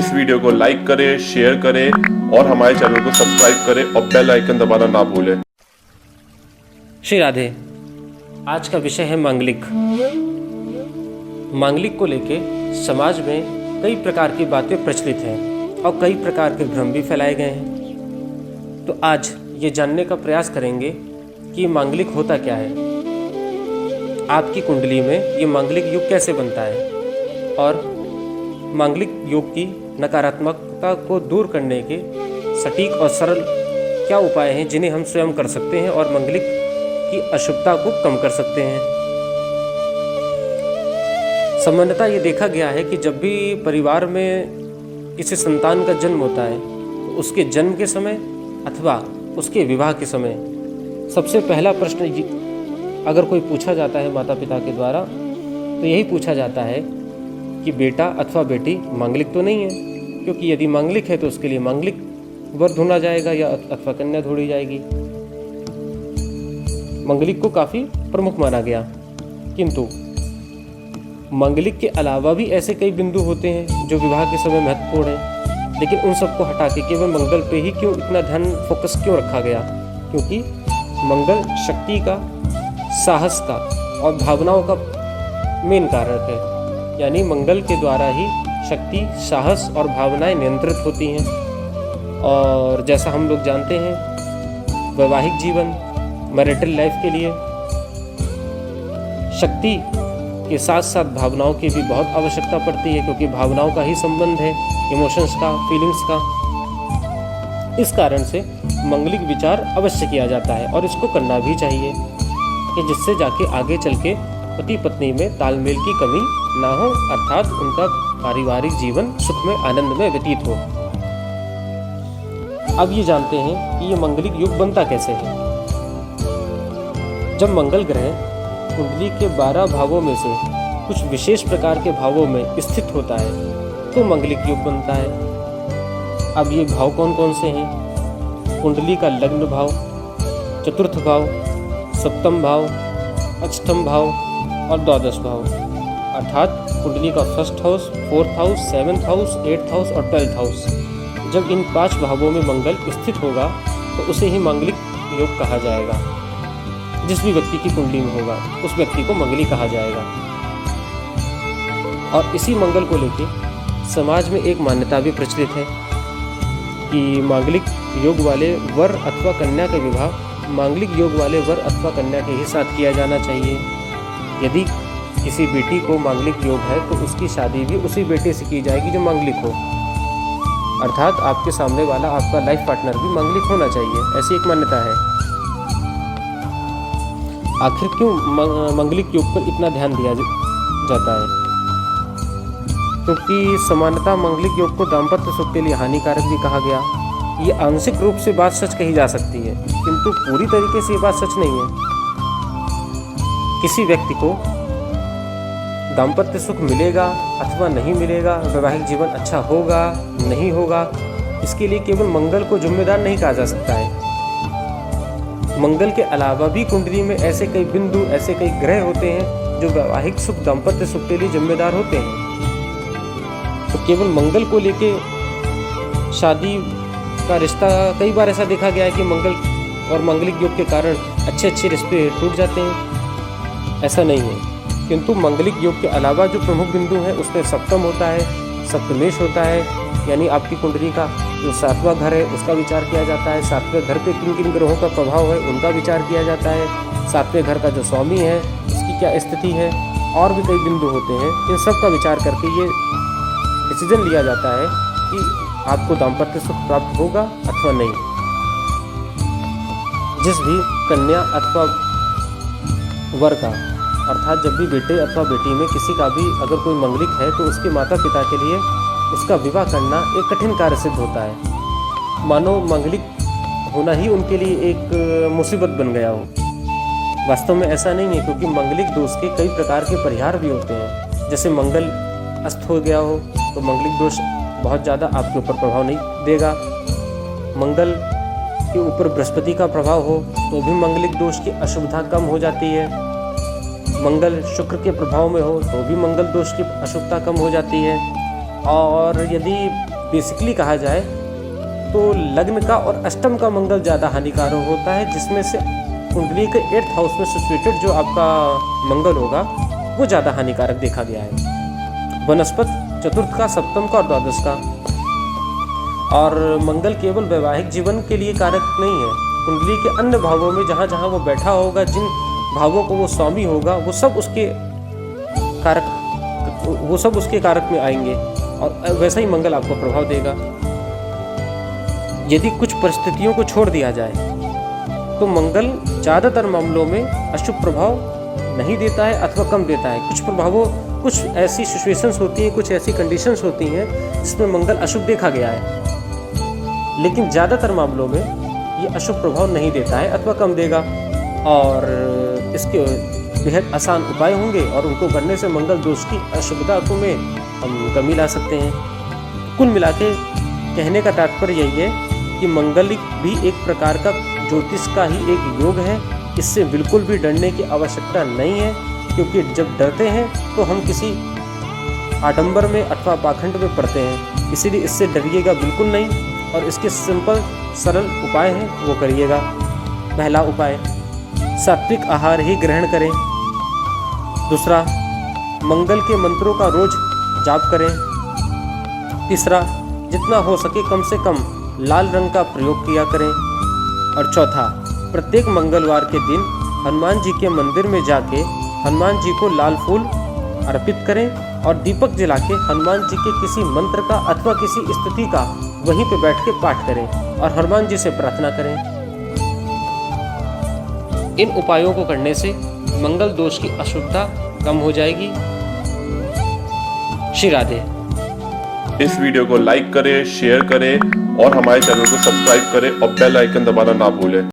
इस वीडियो को लाइक करें, शेयर करें और हमारे चैनल को सब्सक्राइब करें और बेल आइकन दबाना ना भूलें। श्री राधे। आज का विषय है मांगलिक। मांगलिक को लेके समाज में कई प्रकार की बातें प्रचलित हैं और कई प्रकार के भ्रम भी फैलाए गए हैं। तो आज ये जानने का प्रयास करेंगे कि मांगलिक होता क्या है, आपकी कुंडली में ये मांगलिक योग कैसे बनता है और मांगलिक योग की नकारात्मकता को दूर करने के सटीक और सरल क्या उपाय हैं जिन्हें हम स्वयं कर सकते हैं और मांगलिक की अशुभता को कम कर सकते हैं। सामान्यतः ये देखा गया है कि जब भी परिवार में किसी संतान का जन्म होता है तो उसके जन्म के समय अथवा उसके विवाह के समय सबसे पहला प्रश्न अगर कोई पूछा जाता है माता पिता के द्वारा तो यही पूछा जाता है कि बेटा अथवा बेटी मांगलिक तो नहीं है, क्योंकि यदि मांगलिक है तो उसके लिए मांगलिक वर ढूंढा जाएगा या अथवा कन्या ढूंढी जाएगी। मांगलिक को काफ़ी प्रमुख माना गया, किंतु मांगलिक के अलावा भी ऐसे कई बिंदु होते हैं जो विवाह के समय महत्वपूर्ण हैं, लेकिन उन सबको हटा के केवल मंगल पे ही क्यों इतना ध्यान फोकस क्यों रखा गया? क्योंकि मंगल शक्ति का, साहस का और भावनाओं का मेन कारक है, यानी मंगल के द्वारा ही शक्ति, साहस और भावनाएं नियंत्रित होती हैं। और जैसा हम लोग जानते हैं वैवाहिक जीवन, मैरिटल लाइफ के लिए शक्ति के साथ साथ भावनाओं की भी बहुत आवश्यकता पड़ती है, क्योंकि भावनाओं का ही संबंध है इमोशंस का, फीलिंग्स का। इस कारण से मांगलिक विचार अवश्य किया जाता है और इसको करना भी चाहिए कि जिससे जाके आगे चल के पति पत्नी में तालमेल की कमी ना हो, अर्थात उनका पारिवारिक जीवन सुख में, आनंद में व्यतीत हो। अब ये जानते हैं कि ये मांगलिक योग बनता कैसे है। जब मंगल ग्रह कुंडली के 12 भावों में से कुछ विशेष प्रकार के भावों में स्थित होता है तो मांगलिक योग बनता है। अब ये भाव कौन कौन से हैं? कुंडली का लग्न भाव, चतुर्थ भाव, सप्तम भाव, अष्टम भाव और द्वादश भाव, अर्थात कुंडली का first house, fourth house, seventh house, eighth house और 12th हाउस। जब इन 5 भावों में मंगल स्थित होगा तो उसे ही मांगलिक योग कहा जाएगा। जिस भी व्यक्ति की कुंडली में होगा उस व्यक्ति को मंगली कहा जाएगा। और इसी मंगल को लेके समाज में एक मान्यता भी प्रचलित है कि मांगलिक योग वाले वर अथवा कन्या का विवाह मांगलिक योग वाले वर अथवा कन्या के ही साथ किया जाना चाहिए। यदि किसी बेटी को मांगलिक योग है तो उसकी शादी भी उसी बेटे से की जाएगी जो मांगलिक हो, अर्थात आपके सामने वाला आपका लाइफ पार्टनर भी मांगलिक होना चाहिए, ऐसी एक मान्यता है। आखिर क्यों मांगलिक योग पर इतना ध्यान दिया जाता है? क्योंकि सामान्यतः मांगलिक योग को दाम्पत्य सुख के लिए हानिकारक भी कहा गया। ये आंशिक रूप से बात सच कही जा सकती है, किंतु पूरी तरीके से ये बात सच नहीं है। किसी व्यक्ति को दाम्पत्य सुख मिलेगा अथवा नहीं मिलेगा, वैवाहिक जीवन अच्छा होगा नहीं होगा, इसके लिए केवल मंगल को जिम्मेदार नहीं कहा जा सकता है। मंगल के अलावा भी कुंडली में ऐसे कई बिंदु, ऐसे कई ग्रह होते हैं जो वैवाहिक सुख, दाम्पत्य सुख के लिए जिम्मेदार होते हैं। तो केवल मंगल को लेके शादी का रिश्ता, कई बार ऐसा देखा गया है कि मंगल और मांगलिक योग के कारण अच्छे अच्छे रिश्ते टूट जाते हैं। ऐसा नहीं है, किंतु मांगलिक योग के अलावा जो प्रमुख बिंदु हैं उसमें सप्तम होता है, सप्तमेश होता है, यानी आपकी कुंडली का जो 7वां घर है उसका विचार किया जाता है। 7वें घर पे किन किन ग्रहों का प्रभाव है उनका विचार किया जाता है। 7वें घर का जो स्वामी है उसकी क्या स्थिति है, और भी कई बिंदु होते हैं। इन सब का विचार करके ये डिसीजन लिया जाता है कि आपको दाम्पत्य सुख प्राप्त होगा अथवा नहीं। जिस भी कन्या अथवा वर का, अर्थात जब भी बेटे अथवा बेटी में किसी का भी अगर कोई मांगलिक है तो उसके माता पिता के लिए उसका विवाह करना एक कठिन कार्य सिद्ध होता है। मानो मांगलिक होना ही उनके लिए एक मुसीबत बन गया हो। वास्तव में ऐसा नहीं है, क्योंकि मांगलिक दोष के कई प्रकार के परिहार भी होते हैं। जैसे मंगल अस्त हो गया हो तो मांगलिक दोष बहुत ज़्यादा आपके ऊपर प्रभाव नहीं देगा। मंगल के ऊपर बृहस्पति का प्रभाव हो तो भी मांगलिक दोष की अशुभता कम हो जाती है। मंगल शुक्र के प्रभाव में हो तो भी मंगल दोष की अशुभता कम हो जाती है। और यदि बेसिकली कहा जाए तो लग्न का और अष्टम का मंगल ज़्यादा हानिकारक होता है, जिसमें से कुंडली के 8th हाउस में सिचुएटेड जो आपका मंगल होगा वो ज़्यादा हानिकारक देखा गया है। वनस्पत चतुर्थ का, सप्तम का और द्वादश का। और मंगल केवल वैवाहिक जीवन के लिए कारक नहीं है, कुंडली के अन्य भावों में जहाँ जहाँ वो बैठा होगा, जिन भावों को वो स्वामी होगा, वो सब उसके कारक में आएंगे और वैसा ही मंगल आपको प्रभाव देगा। यदि कुछ परिस्थितियों को छोड़ दिया जाए तो मंगल ज़्यादातर मामलों में अशुभ प्रभाव नहीं देता है अथवा कम देता है। कुछ ऐसी सिचुएशंस होती हैं, कुछ ऐसी कंडीशंस होती हैं जिसमें मंगल अशुभ देखा गया है, लेकिन ज़्यादातर मामलों में ये अशुभ प्रभाव नहीं देता है अथवा कम देगा। और इसके बेहद आसान उपाय होंगे और उनको करने से मंगल दोष की अशुभता में हम कमी ला सकते हैं। कुल मिला के कहने का तात्पर्य यही है कि मंगल भी एक प्रकार का ज्योतिष का ही एक योग है। इससे बिल्कुल भी डरने की आवश्यकता नहीं है, क्योंकि जब डरते हैं तो हम किसी आडंबर में अथवा पाखंड में पड़ते हैं। इसीलिए इससे डरिएगा बिल्कुल नहीं और इसके सिंपल सरल उपाय हैं वो करिएगा। पहला उपाय, सात्विक आहार ही ग्रहण करें। दूसरा, मंगल के मंत्रों का रोज जाप करें। तीसरा, जितना हो सके कम से कम लाल रंग का प्रयोग किया करें। और चौथा, प्रत्येक मंगलवार के दिन हनुमान जी के मंदिर में जाके हनुमान जी को लाल फूल अर्पित करें और दीपक जला के हनुमान जी के किसी मंत्र का अथवा किसी स्तुति का वहीं पे बैठ के पाठ करें और हनुमान जी से प्रार्थना करें। इन उपायों को करने से मंगल दोष की अशुभता कम हो जाएगी। श्री राधे। इस वीडियो को लाइक करें, शेयर करें और हमारे चैनल को सब्सक्राइब करें और बेल आइकन दबाना ना भूलें।